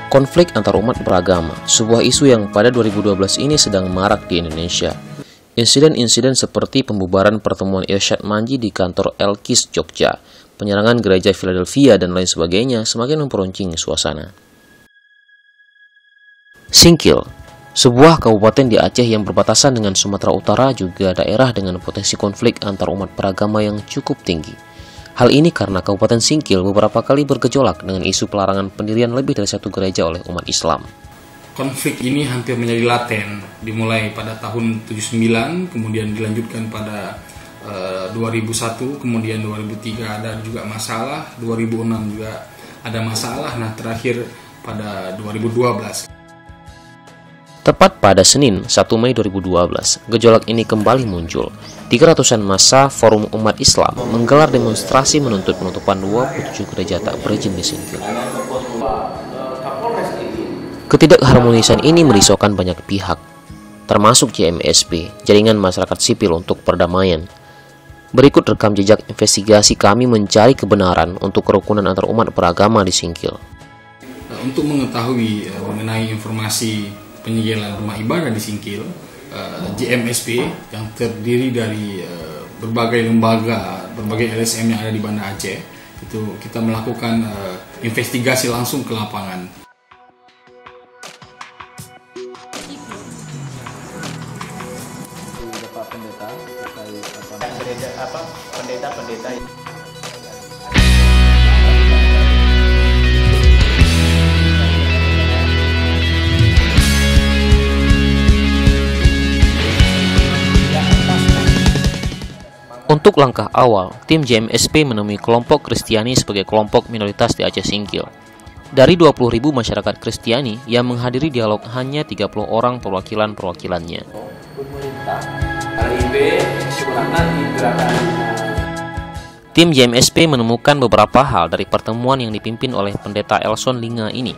Konflik antar umat beragama, sebuah isu yang pada 2012 ini sedang marak di Indonesia. Insiden-insiden seperti pembubaran pertemuan Irsyad Manji di kantor Elkis Jogja, penyerangan gereja Philadelphia, dan lain sebagainya semakin memperuncing suasana. Singkil, sebuah kabupaten di Aceh yang berbatasan dengan Sumatera Utara, juga daerah dengan potensi konflik antar umat beragama yang cukup tinggi. Hal ini karena Kabupaten Singkil beberapa kali bergejolak dengan isu pelarangan pendirian lebih dari satu gereja oleh umat Islam. Konflik ini hampir menjadi laten, dimulai pada tahun 79, kemudian dilanjutkan pada 2001, kemudian 2003 ada juga masalah, 2006 juga ada masalah, nah terakhir pada 2012. Tepat pada Senin 1 Mei 2012, gejolak ini kembali muncul. 300-an massa Forum Umat Islam menggelar demonstrasi menuntut penutupan 27 gereja tak berizin di Singkil. Ketidakharmonisan ini merisaukan banyak pihak, termasuk JMSP, Jaringan Masyarakat Sipil untuk Perdamaian. Berikut rekam jejak investigasi kami mencari kebenaran untuk kerukunan antar umat beragama di Singkil. Untuk mengetahui mengenai informasi penyegelan rumah ibadah di Singkil, JMSP yang terdiri dari berbagai lembaga, berbagai LSM yang ada di Banda Aceh, itu kita melakukan investigasi langsung ke lapangan. Pendeta. Untuk langkah awal, tim JMSP menemui kelompok Kristiani sebagai kelompok minoritas di Aceh Singkil. Dari 20.000 masyarakat Kristiani yang menghadiri dialog, hanya 30 orang perwakilan-perwakilannya. Tim JMSP menemukan beberapa hal dari pertemuan yang dipimpin oleh Pendeta Elson Linga ini.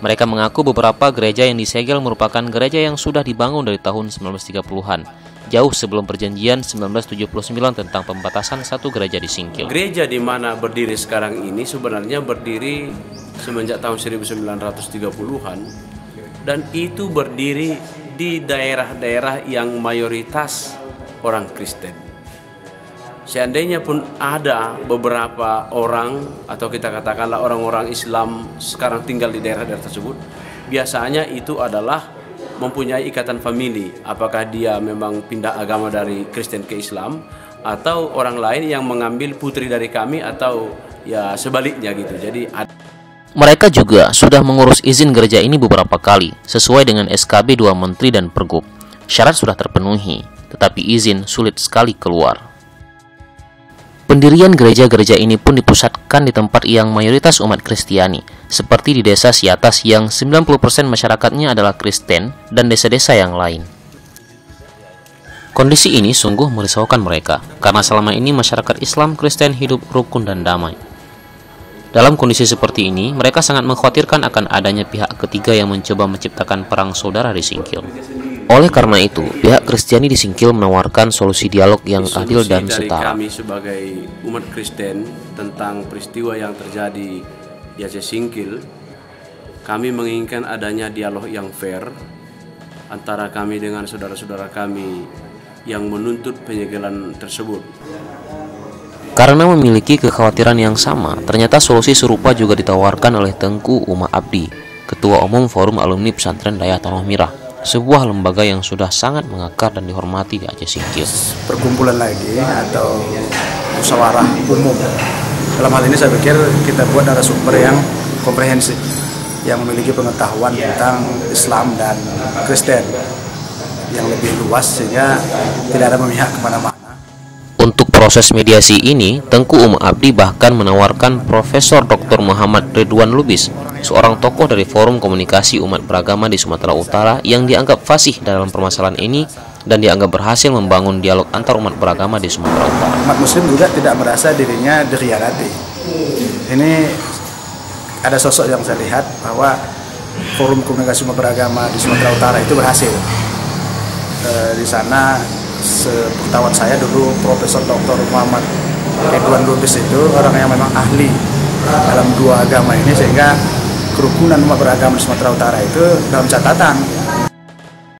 Mereka mengaku beberapa gereja yang disegel merupakan gereja yang sudah dibangun dari tahun 1930-an, jauh sebelum perjanjian 1979 tentang pembatasan satu gereja di Singkil. Gereja di mana berdiri sekarang ini sebenarnya berdiri semenjak tahun 1930-an, dan itu berdiri di daerah-daerah yang mayoritas orang Kristen. Seandainya pun ada beberapa orang, atau kita katakanlah orang-orang Islam sekarang tinggal di daerah-daerah tersebut, biasanya itu adalah mempunyai ikatan famili. Apakah dia memang pindah agama dari Kristen ke Islam, atau orang lain yang mengambil putri dari kami, atau ya sebaliknya gitu. Jadi mereka juga sudah mengurus izin gereja ini beberapa kali, sesuai dengan SKB 2 Menteri dan Pergub. Syarat sudah terpenuhi, tetapi izin sulit sekali keluar. Pendirian gereja-gereja ini pun dipusatkan di tempat yang mayoritas umat Kristiani, seperti di desa Siatas yang 90% masyarakatnya adalah Kristen, dan desa-desa yang lain. Kondisi ini sungguh merisaukan mereka, karena selama ini masyarakat Islam Kristen hidup rukun dan damai. Dalam kondisi seperti ini, mereka sangat mengkhawatirkan akan adanya pihak ketiga yang mencoba menciptakan perang saudara di Singkil. Oleh karena itu, pihak Kristiani di Singkil menawarkan solusi dialog yang adil dan setara. Kami sebagai umat Kristen tentang peristiwa yang terjadi di Aceh Singkil, kami menginginkan adanya dialog yang fair antara kami dengan saudara-saudara kami yang menuntut penyegelan tersebut. Karena memiliki kekhawatiran yang sama, ternyata solusi serupa juga ditawarkan oleh Tengku Umar Abdi, Ketua Umum Forum Alumni Pesantren Daya Tanah Mirah, sebuah lembaga yang sudah sangat mengakar dan dihormati di Aceh Singkil. Perkumpulan lagi atau musyawarah umum. Dalam hal ini saya pikir kita buat narasumber yang komprehensif, yang memiliki pengetahuan tentang Islam dan Kristen yang lebih luas, sehingga tidak ada memihak kemana-mana. Untuk proses mediasi ini, Tengku Umar Abdi bahkan menawarkan Profesor Dr. Muhammad Ridwan Lubis, seorang tokoh dari Forum Komunikasi Umat Beragama di Sumatera Utara yang dianggap fasih dalam permasalahan ini dan dianggap berhasil membangun dialog antar umat beragama di Sumatera Utara. Umat Muslim juga tidak merasa dirinya dikhianati. Ini ada sosok yang saya lihat bahwa Forum Komunikasi Umat Beragama di Sumatera Utara itu berhasil. Di sana sepengetahuan saya dulu Profesor Dr. Muhammad Ridwan Lubis itu orang yang memang ahli dalam dua agama ini, sehingga kerukunan umat beragama di Sumatera Utara itu dalam catatan